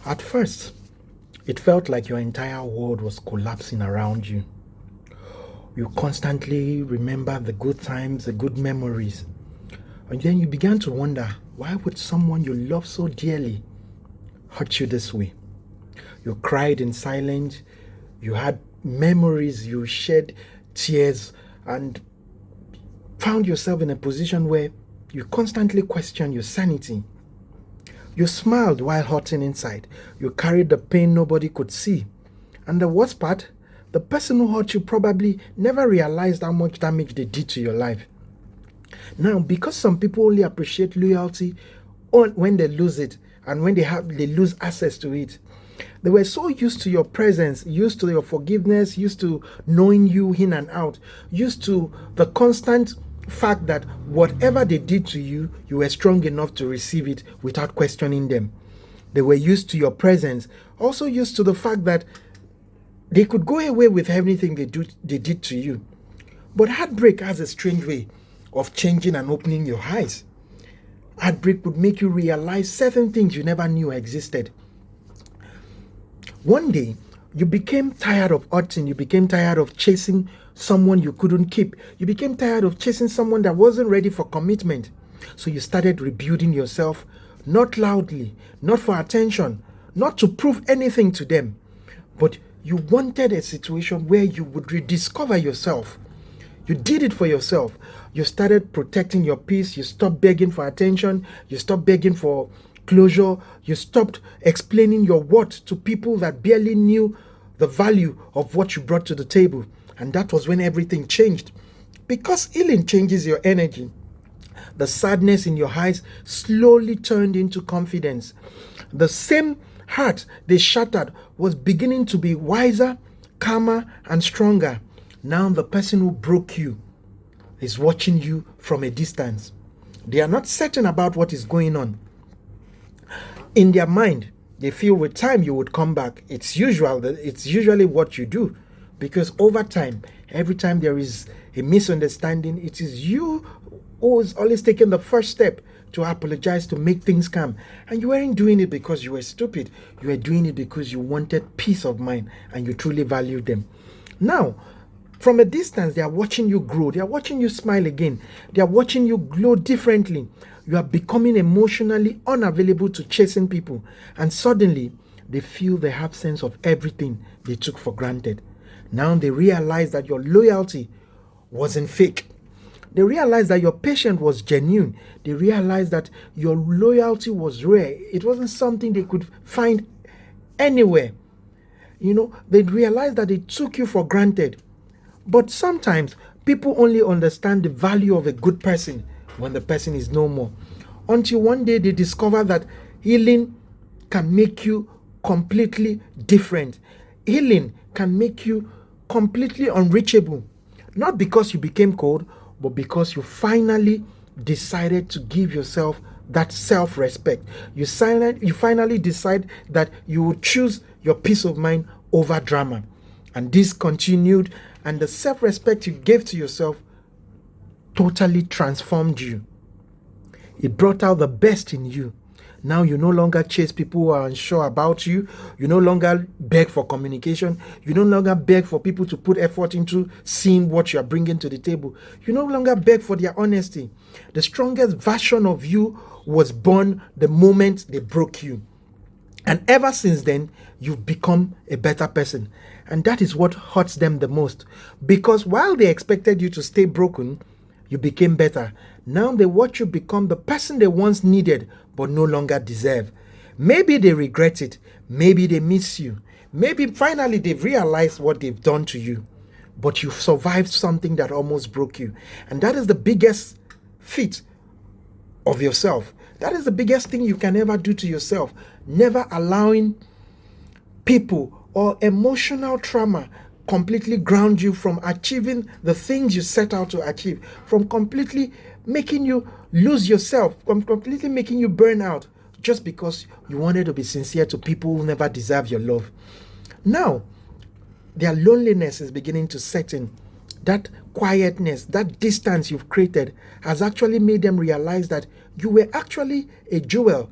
At first, it felt like your entire world was collapsing around you. You constantly remember the good times, the good memories. And then you began to wonder, why would someone you love so dearly hurt you this way? You cried in silence, you had memories, you shed tears, and found yourself in a position where you constantly question your sanity. You smiled while hurting inside. You carried the pain nobody could see. And the worst part, the person who hurt you probably never realized how much damage they did to your life. Now, because some people only appreciate loyalty when they lose it and when they lose access to it, they were so used to your presence, used to your forgiveness, used to knowing you in and out, used to the constant fact that whatever they did to you, you were strong enough to receive it without questioning them. They were used to your presence, also used to the fact that they could go away with everything they did to you. But heartbreak has a strange way of changing and opening your eyes. Heartbreak would make you realize certain things you never knew existed. One day, you became tired of hurting. You became tired of chasing someone you couldn't keep. You became tired of chasing someone that wasn't ready for commitment. So you started rebuilding yourself, not loudly, not for attention, not to prove anything to them, but you wanted a situation where you would rediscover yourself. You did it for yourself. You started protecting your peace. You stopped begging for attention. You stopped begging for closure. You stopped explaining your worth to people that barely knew the value of what you brought to the table. And that was when everything changed. Because healing changes your energy. The sadness in your eyes slowly turned into confidence. The same heart they shattered was beginning to be wiser, calmer, and stronger. Now the person who broke you is watching you from a distance. They are not certain about what is going on. In their mind, they feel with time you would come back. It's usually what you do, because over time, every time there is a misunderstanding, it is you who is always taking the first step to apologize, to make things calm. And you weren't doing it because you were stupid. You were doing it because you wanted peace of mind and you truly valued them. Now, from a distance, they are watching you grow. They are watching you smile again. They are watching you glow differently. You are becoming emotionally unavailable to chasing people. And suddenly, they feel the absence of everything they took for granted. Now they realize that your loyalty wasn't fake. They realize that your patience was genuine. They realize that your loyalty was rare. It wasn't something they could find anywhere. They realized that they took you for granted. But sometimes people only understand the value of a good person when the person is no more. Until one day they discover that healing can make you completely different. Healing can make you completely unreachable. Not because you became cold, but because you finally decided to give yourself that self-respect. You finally decide that you would choose your peace of mind over drama. And this continued, and the self-respect you gave to yourself totally transformed you. It brought out the best in you. Now you no longer chase people who are unsure about you. You no longer beg for communication. You no longer beg for people to put effort into seeing what you are bringing to the table. You no longer beg for their honesty. The strongest version of you was born the moment they broke you. And ever since then, you've become a better person. And that is what hurts them the most. Because while they expected you to stay broken, you became better. Now they watch you become the person they once needed but no longer deserve. Maybe they regret it. Maybe they miss you. Maybe finally they've realized what they've done to you. But you've survived something that almost broke you. And that is the biggest feat of yourself. That is the biggest thing you can ever do to yourself. Never allowing people or emotional trauma completely ground you from achieving the things you set out to achieve, from completely making you lose yourself, from completely making you burn out just because you wanted to be sincere to people who never deserve your love. Now, their loneliness is beginning to set in. That quietness, that distance you've created has actually made them realize that you were actually a jewel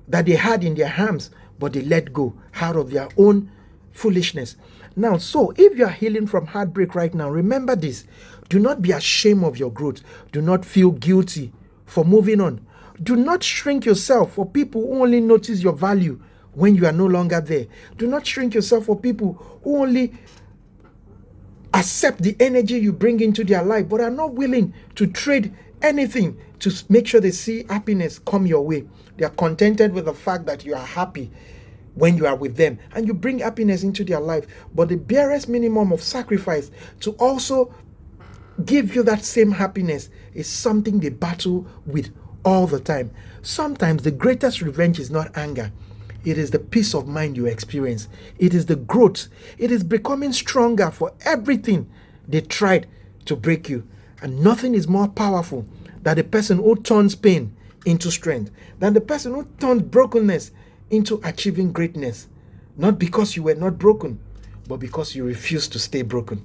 that they had in their hands, but they let go out of their own foolishness. Now, so if you are healing from heartbreak right now, remember this. Do not be ashamed of your growth. Do not feel guilty for moving on. Do not shrink yourself for people who only notice your value when you are no longer there. Do not shrink yourself for people who only accept the energy you bring into their life, but are not willing to trade anything to make sure they see happiness come your way. They are contented with the fact that you are happy when you are with them and you bring happiness into their life. But the barest minimum of sacrifice to also give you that same happiness is something they battle with all the time. Sometimes the greatest revenge is not anger. It is the peace of mind you experience. It is the growth. It is becoming stronger for everything they tried to break you. And nothing is more powerful than the person who turns pain into strength, than the person who turns brokenness into achieving greatness. Not because you were not broken, but because you refused to stay broken.